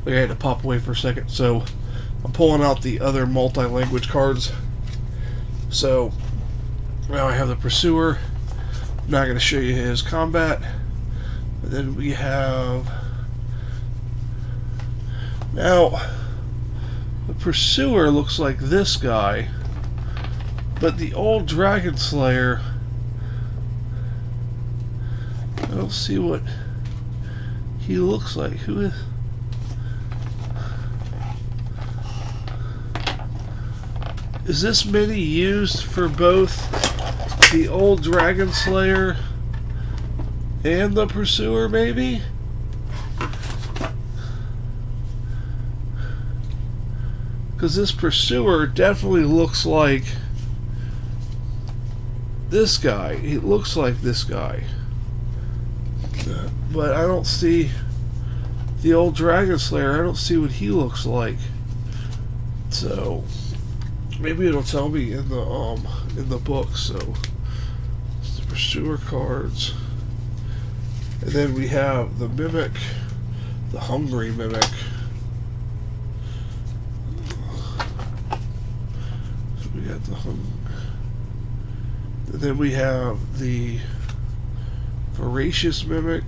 I had to pop away for a second. So I'm pulling out the other multi-language cards. So now I have the Pursuer. I'm not going to show you his combat. And then we have... Now, the Pursuer looks like this guy. But the old Dragon Slayer... I don't see what he looks like. Who is... Is this mini used for both the old Dragon Slayer and the Pursuer, maybe? Because this Pursuer definitely looks like this guy. He looks like this guy. But I don't see the old Dragon Slayer. I don't see what he looks like. So... maybe it'll tell me in the book. So it's the Pursuer cards, and then we have the Mimic, the Hungry Mimic. So we got the and then we have the Voracious Mimic.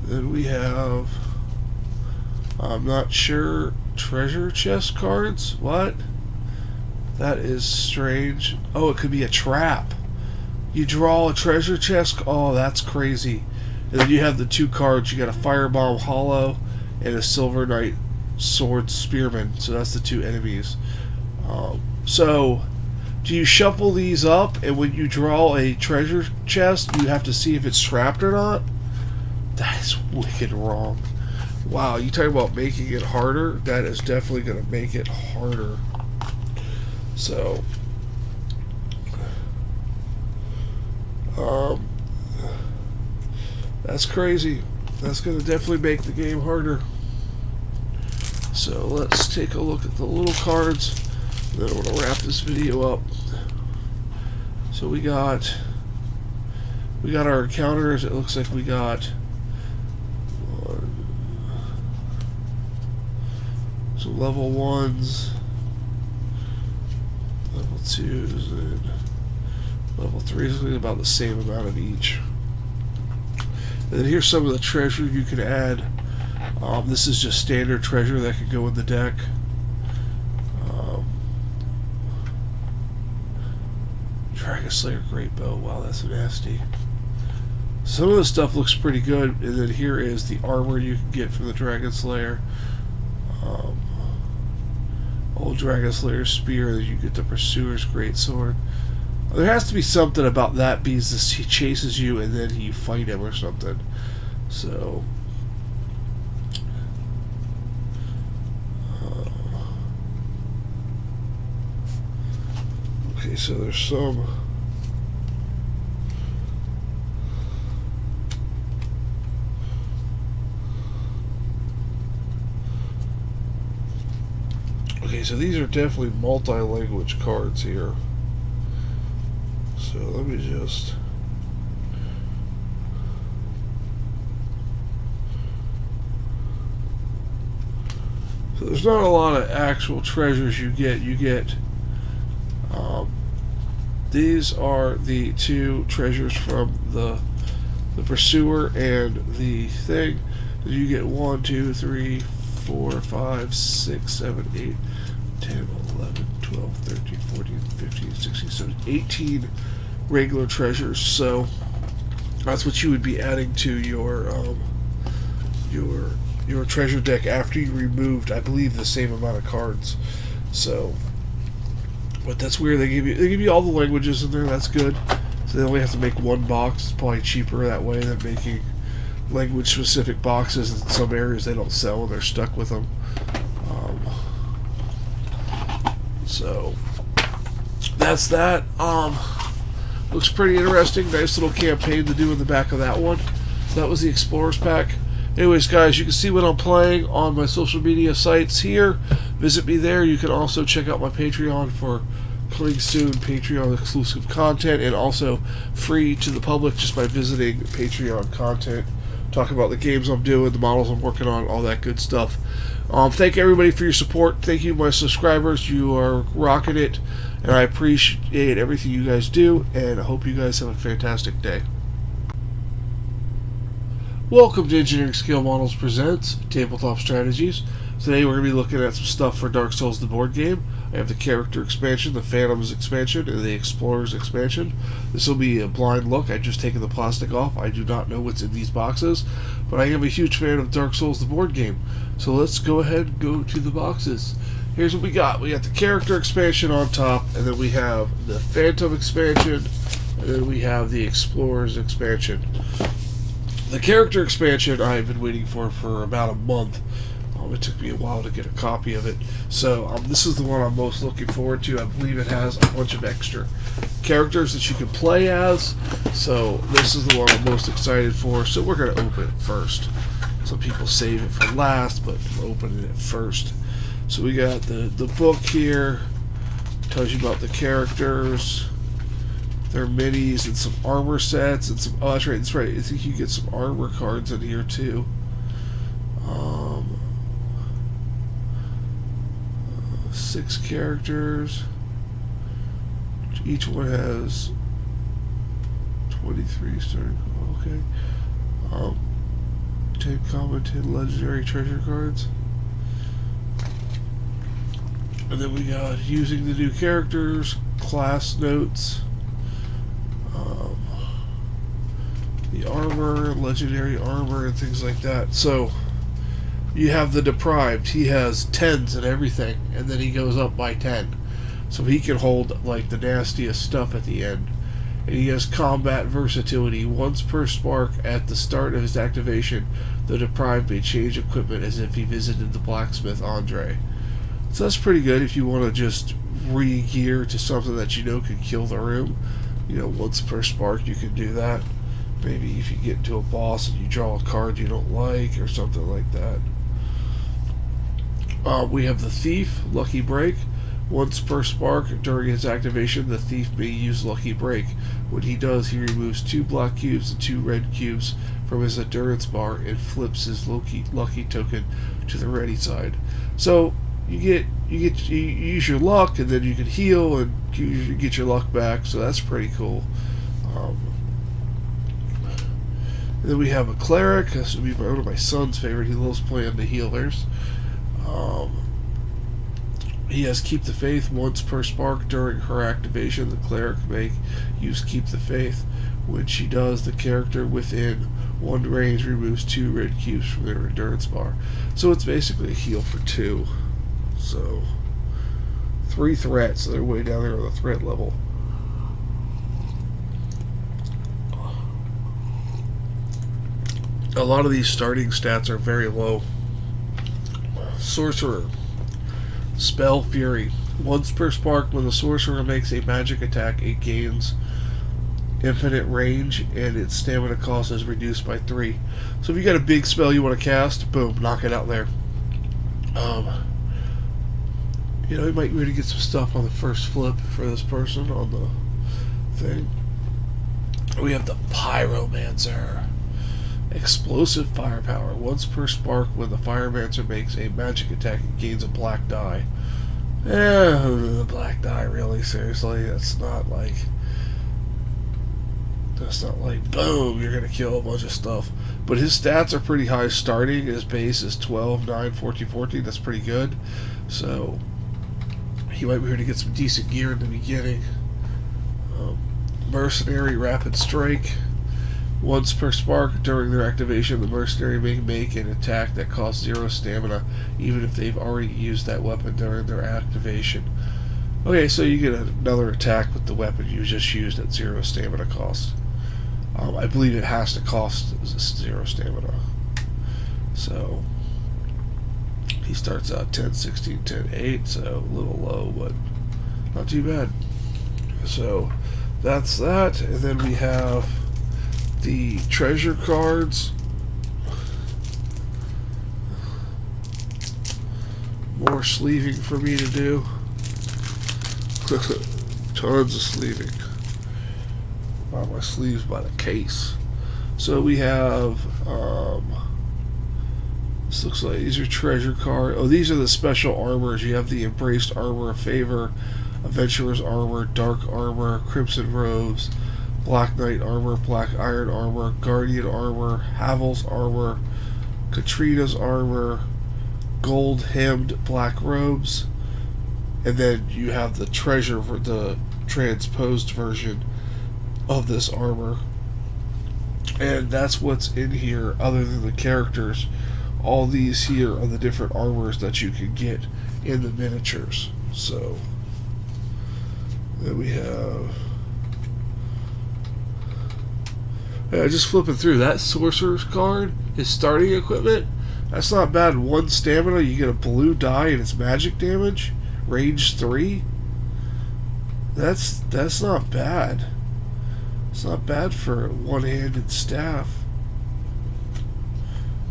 Then we have, I'm not sure, treasure chest cards? What? That is strange. Oh, it could be a trap. You draw a treasure chest? Oh, that's crazy. And then you have the two cards. You got a Firebomb Hollow and a Silver Knight Sword Spearman. So that's the two enemies. So, do you shuffle these up, and when you draw a treasure chest, you have to see if it's trapped or not? That is wicked wrong. Wow, you talk about making it harder? That is definitely going to make it harder. So, that's crazy. That's going to definitely make the game harder. So let's take a look at the little cards. Then I'm going to wrap this video up. So we got our encounters. It looks like we got some level 1s, level 2s, and level 3s, about the same amount of each. And then here's some of the treasure you can add. This is just standard treasure that could go in the deck. Dragon Slayer Great Bow. Wow, that's nasty. Some of the stuff looks pretty good. And then here is the armor you can get from the Dragon Slayer. Old Dragon Slayer Spear. Then you get the Pursuer's Great Sword. There has to be something about that because he chases you and then you fight him or something. So... okay, so there's some... okay, so these are definitely multi-language cards here. So let me just... so there's not a lot of actual treasures you get. You get... these are the two treasures from the Pursuer and the thing. You get 1, 2, 3, 4, 5, 6, 7, 8, 10, 11, 12, 13, 14, 15, 16, 17, 18 regular treasures. So that's what you would be adding to your treasure deck after you removed, I believe, the same amount of cards. So, but that's weird. They give you all the languages in there. That's good. So they only have to make one box. It's probably cheaper that way than making language-specific boxes. In some areas they don't sell and they're stuck with them. So that's that. Looks pretty interesting. Nice little campaign to do in the back of that one. That was the Explorers Pack. Anyways, guys, you can see what I'm playing on my social media sites here. Visit me there. You can also check out my Patreon for coming soon, Patreon exclusive content, and also free to the public just by visiting Patreon content. Talk about the games I'm doing, the models I'm working on, all that good stuff. Thank everybody for your support. Thank you, my subscribers. You are rocking it, and I appreciate everything you guys do, and I hope you guys have a fantastic day. Welcome to Engineering Scale Models Presents Tabletop Strategies. Today we're going to be looking at some stuff for Dark Souls the board game. I have the character expansion, the Phantoms expansion, and the Explorers expansion. This will be a blind look. I've just taken the plastic off. I do not know what's in these boxes, but I am a huge fan of Dark Souls the board game. So let's go ahead and go to the boxes. Here's what we got. We got the character expansion on top, and then we have the Phantom expansion, and then we have the Explorers expansion. The character expansion I've been waiting for about a month. It took me a while to get a copy of it. So this is the one I'm most looking forward to. I believe it has a bunch of extra characters that you can play as. So this is the one I'm most excited for. So we're going to open it first. Some people save it for last, but I'm opening it first. So we got the book here. Tells you about the characters, their minis, and some armor sets, and some... Oh, that's right. I think you get some armor cards in here, too. 6 characters. Each one has 23 starting. Okay. 10 common, 10 legendary treasure cards. And then we got using the new characters, class notes, the armor, legendary armor, and things like that. So you have the Deprived. He has 10s and everything, and then he goes up by 10. So he can hold like the nastiest stuff at the end. And he has combat versatility. Once per spark at the start of his activation, the Deprived may change equipment as if he visited the blacksmith Andre. So that's pretty good if you want to just re-gear to something that you know can kill the room. You know, once per spark you can do that. Maybe if you get into a boss and you draw a card you don't like or something like that. We have the Thief, Lucky Break. Once per spark during his activation, the Thief may use Lucky Break. When he does, he removes 2 black cubes and 2 red cubes from his endurance bar and flips his lucky token to the ready side. So you use your luck, and then you can heal and you get your luck back. So that's pretty cool. And then we have a Cleric. This would be one of my son's favorite. He loves playing the healers. He has Keep the Faith. Once per spark during her activation, the Cleric may use Keep the Faith. When she does, the character within 1 range removes 2 red cubes from their endurance bar. So it's basically a heal for 2. So 3 threats. So they're way down there on the threat level. A lot of these starting stats are very low. Sorcerer. Spell Fury. Once per spark, when the sorcerer makes a magic attack, it gains infinite range, and its stamina cost is reduced by 3. So if you got a big spell you want to cast, boom, knock it out there. You know, you might really get some stuff on the first flip for this person on the thing. We have the Pyromancer. Explosive firepower. Once per spark, when the Pyromancer makes a magic attack, it gains a black die. The black die, really? Seriously? That's not like boom, you're gonna kill a bunch of stuff. But his stats are pretty high starting. His base is 12, 9, 14, 14. That's pretty good. So he might be here to get some decent gear in the beginning. Mercenary Rapid Strike. Once per spark during their activation, the mercenary may make an attack that costs 0 stamina, even if they've already used that weapon during their activation. Okay, so you get another attack with the weapon you just used at 0 stamina cost. I believe it has to cost 0 stamina. So he starts out 10, 16, 10, 8, so a little low, but not too bad. So that's that, and then we have the treasure cards. More sleeving for me to do. tons of sleeving. Wow, my sleeves by the case. So we have, this looks like these are treasure cards. Oh, these are the special armors. You have the Embraced Armor of Favor, Adventurer's Armor, Dark Armor, Crimson Robes, Black Knight Armor, Black Iron Armor, Guardian Armor, Havel's Armor, Katrina's Armor, Gold Hemmed Black Robes, and then you have the treasure for the transposed version of this armor. And that's what's in here other than the characters. All these here are the different armors that you can get in the miniatures. So then we have, yeah, just flipping through that sorcerer's card, his starting equipment. That's not bad. 1 stamina, you get a blue die and it's magic damage, range 3. That's not bad. It's not bad for a one-handed staff.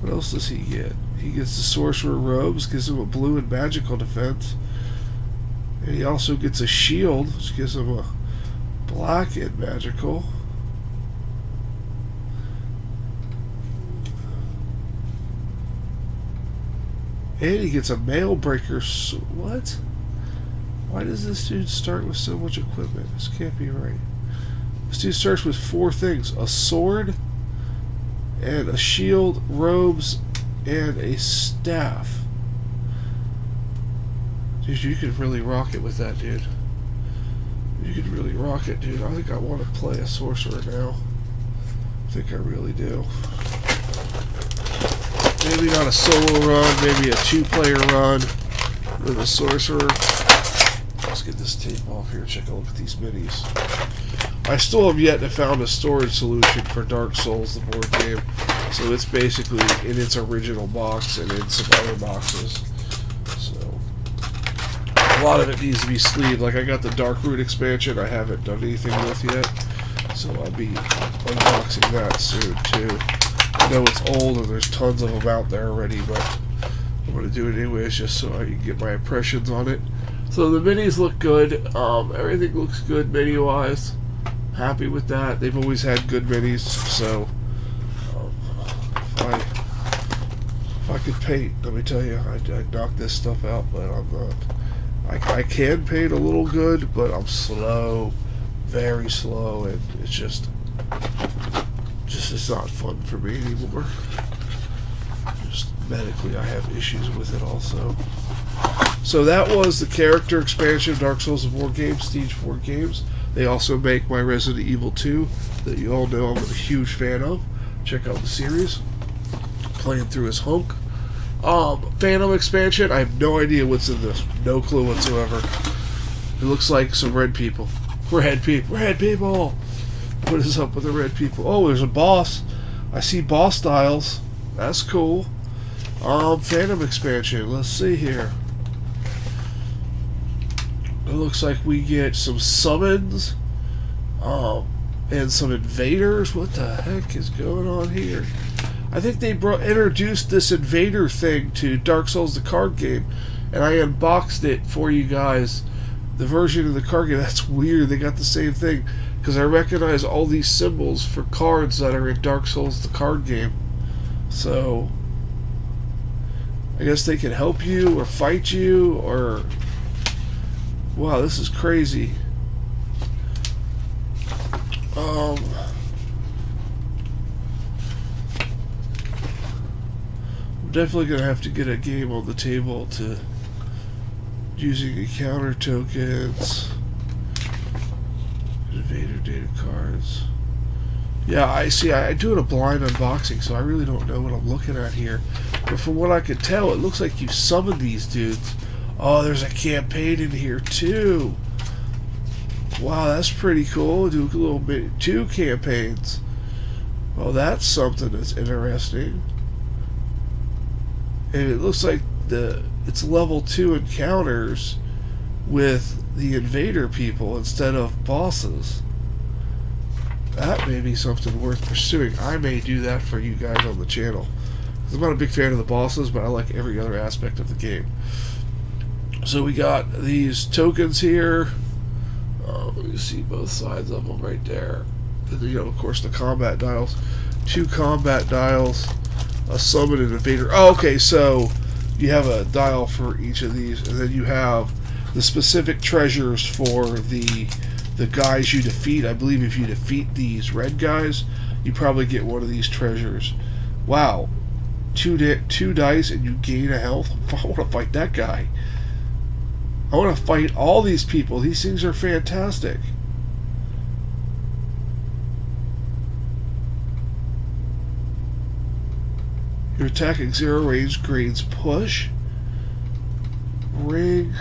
What else does he get? He gets the Sorcerer Robes, gives him a blue and magical defense. And he also gets a shield, which gives him a black and magical. And he gets a mail breaker. What? Why does this dude start with so much equipment? This can't be right. This dude starts with 4 things: a sword, and a shield, robes, and a staff. Dude, you could really rock it with that, dude. You could really rock it, dude. I think I want to play a sorcerer now. I think I really do. Maybe not a solo run, maybe a 2-player run with a sorcerer. Let's get this tape off here, check a look at these minis. I still have yet to found a storage solution for Dark Souls, the board game. So it's basically in its original box and in some other boxes. So a lot of it needs to be sleeved. Like I got the Darkroot expansion I haven't done anything with yet. So I'll be unboxing that soon too. I know it's old and there's tons of them out there already, but I'm going to do it anyways just so I can get my impressions on it. So the minis look good. Everything looks good mini-wise. Happy with that. They've always had good minis, so if I could paint, let me tell you, I'd knock this stuff out, but I'm not. I can paint a little good, but I'm slow, very slow, and it's not fun for me anymore. Just medically, I have issues with it also. So that was the character expansion of Dark Souls of War Games, Stage 4 Games. They also make my Resident Evil 2 that you all know I'm a huge fan of. Check out the series. Playing through his hunk. Phantom expansion, I have no idea what's in this. No clue whatsoever. It looks like some red people. Red people. Red people! What is up with the red people? Oh, there's a boss. I see boss styles. That's cool. Phantom expansion. Let's see here. It looks like we get some summons, and some invaders. What the heck is going on here? I think they introduced this invader thing to Dark Souls the card game, and I unboxed it for you guys. The version of the card game. That's weird. They got the same thing because I recognize all these symbols for cards that are in Dark Souls the card game. So I guess they can help you or fight you or. Wow, this is crazy. I'm definitely going to have to get a game on the table to using encounter tokens, invader data cards. Yeah, I see. I do it a blind unboxing, so I really don't know what I'm looking at here. But from what I could tell, it looks like you summon these dudes. Oh, there's a campaign in here too. Wow, that's pretty cool. Do a little bit 2 campaigns. Well, that's something that's interesting. And it looks like it's level 2 encounters with the invader people instead of bosses. That may be something worth pursuing. I may do that for you guys on the channel. I'm not a big fan of the bosses, but I like every other aspect of the game. So we got these tokens here. You see both sides of them right there. And, you know, of course, the combat dials. 2 combat dials. A summon and invader. Oh, okay, so you have a dial for each of these, and then you have the specific treasures for the guys you defeat. I believe if you defeat these red guys, you probably get one of these treasures. Wow. 2 dice and you gain a health. I want to fight that guy. I want to fight all these people. These things are fantastic. Your attacking 0 range grades push. Ring.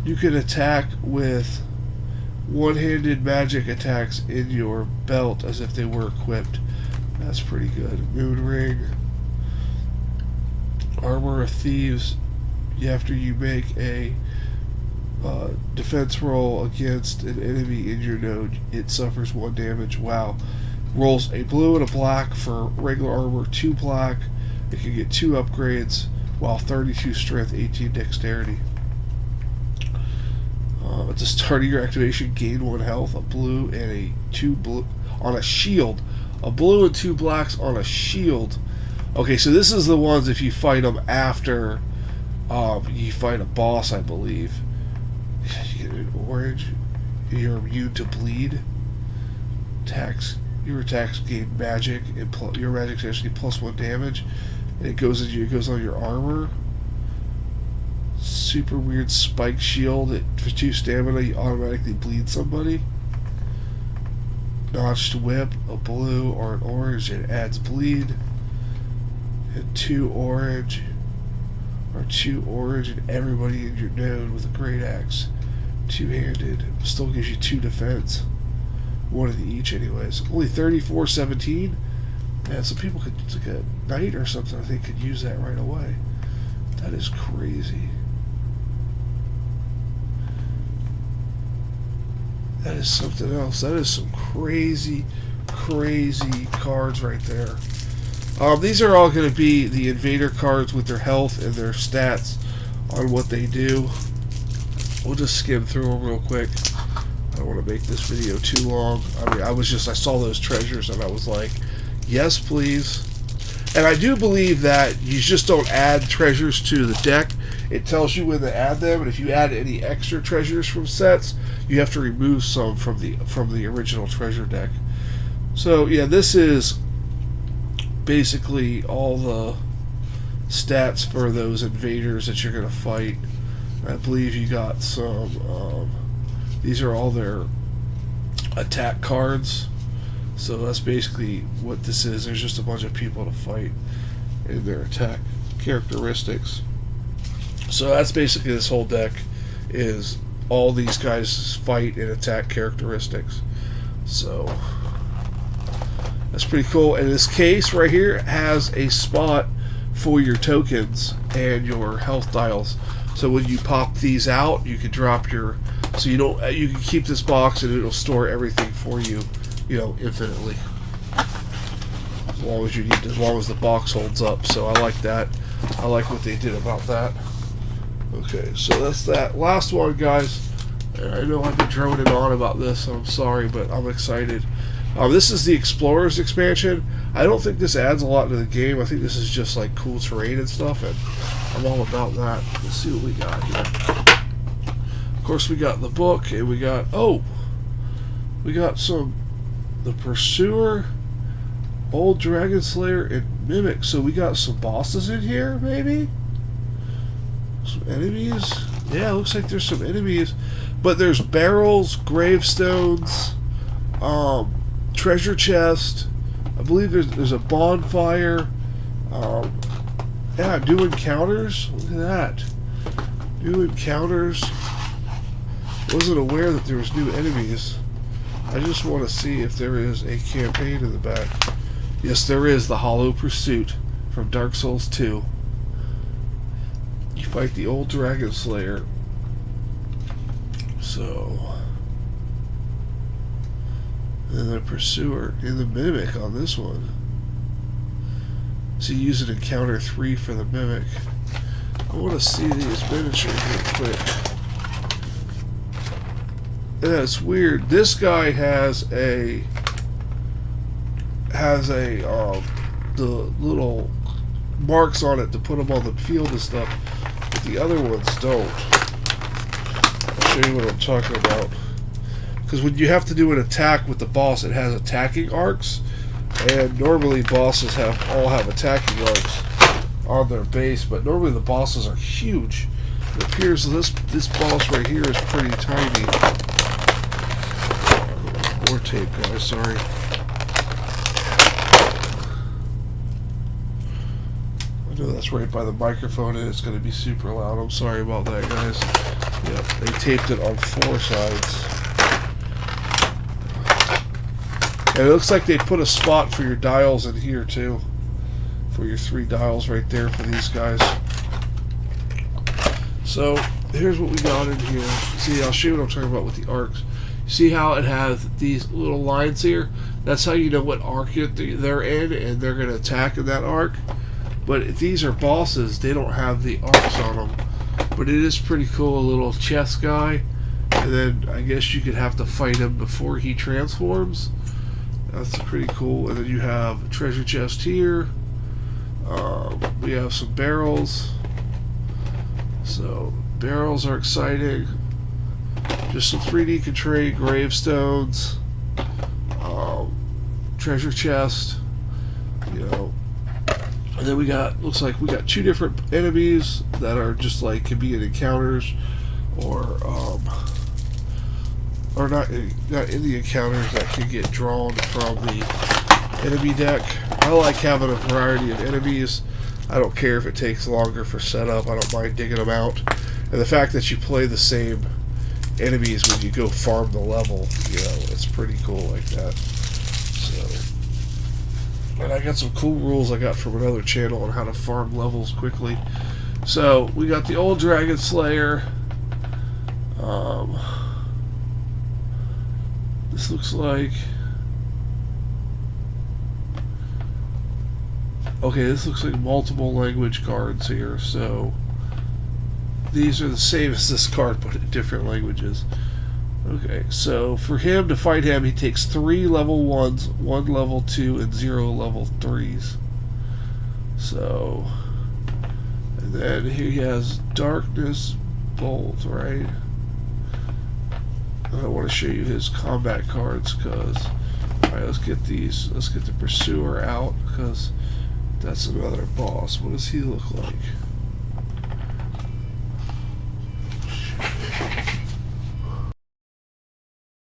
You can attack with one-handed magic attacks in your belt as if they were equipped. That's pretty good. Moon ring. Armor of thieves. After you make a defense roll against an enemy in your node, it suffers 1 damage. Wow. Rolls a blue and a black for regular armor, 2 black. It can get 2 upgrades, while 32 strength, 18 dexterity. At the start of your activation, gain 1 health, a blue and a 2 blue on a shield. A blue and 2 blacks on a shield. Okay, so this is the ones if you fight them after you fight a boss, I believe. You get an orange. You're immune to bleed. Your attacks gain magic, and your magic's actually +1 damage, and it goes on your armor. Super weird spike shield. For 2 stamina, you automatically bleed somebody. Notched whip, a blue or an orange, it adds bleed. And 2 orange, and everybody in your node with a great axe. 2-handed, still gives you 2 defense. 1 of each, anyways. Only 34-17. Man, some people could, like a knight or something, I think, could use that right away. That is crazy. That is something else. That is some crazy, crazy cards right there. These are all going to be the invader cards with their health and their stats on what they do. We'll just skim through them real quick. I don't want to make this video too long. I mean, I saw those treasures and I was like, yes, please. And I do believe that you just don't add treasures to the deck. It tells you when to add them, and if you add any extra treasures from sets, you have to remove some from the original treasure deck. So yeah, this is basically all the stats for those invaders that you're going to fight. I believe you got some. These are all their attack cards. So that's basically what this is. There's just a bunch of people to fight in their attack characteristics. So that's basically this whole deck, is all these guys fight and attack characteristics. So that's pretty cool. And this case right here has a spot for your tokens and your health dials. So when you pop these out, you can drop your. So you can keep this box and it'll store everything for you, infinitely. As long as the box holds up. So I like that. I like what they did about that. Okay, so that's that. Last one, guys. I know I've been droning on about this, so I'm sorry, but I'm excited. This is the Explorers expansion. I don't think this adds a lot to the game. I think this is just like cool terrain and stuff, and I'm all about that. Let's see what we got here. Of course, we got the book, and we got the Pursuer, Old Dragon Slayer, and Mimic. So we got some bosses in here, maybe? Some enemies? Yeah, looks like there's some enemies. But there's barrels, gravestones, treasure chest. I believe there's a bonfire. Yeah, new encounters. Look at that. New encounters. Wasn't aware that there was new enemies. I just want to see if there is a campaign in the back. Yes, there is. The Hollow Pursuit from Dark Souls 2. You fight the Old Dragon Slayer. So, and the Pursuer and the Mimic on this one. So you use an encounter 3 for the Mimic. I want to see these miniatures real quick. Yeah, it's weird. This guy has the little marks on it to put them on the field and stuff, but the other ones don't. I'll show you what I'm talking about. Because when you have to do an attack with the boss, it has attacking arcs, and normally bosses all have attacking arcs on their base, but normally the bosses are huge. It appears this boss right here is pretty tiny. More tape, guys. Sorry. I know that's right by the microphone, and it's going to be super loud. I'm sorry about that, guys. Yep, they taped it on 4 sides. And it looks like they put a spot for your dials in here too. For your 3 dials right there for these guys. So here's what we got in here. See, I'll show you what I'm talking about with the arcs. See how it has these little lines here? That's how you know what arc they're in, and they're going to attack in that arc. But if these are bosses, they don't have the arcs on them. But it is pretty cool, a little chest guy. And then I guess you could have to fight him before he transforms. That's pretty cool. And then you have a treasure chest here. We have some barrels. So barrels are exciting. Just some 3D Contray gravestones. Treasure chest. You know. And then we got, looks like we got 2 different enemies that are just like, can be in encounters or not in the encounters that can get drawn from the enemy deck. I like having a variety of enemies. I don't care if it takes longer for setup. I don't mind digging them out. And the fact that you play the same enemies when you go farm the level, you know, it's pretty cool like that. So, and I got some cool rules I got from another channel on how to farm levels quickly. So we got the old Dragon Slayer. This looks like, okay, this looks like multiple language cards here. So these are the same as this card, but in different languages. Okay, so for him, to fight him, he takes 3 level 1s, 1 level 2, and 0 level 3s. So, and then he has Darkness Bolt, right? I want to show you his combat cards, because, alright, let's get the Pursuer out, because that's another boss. What does he look like?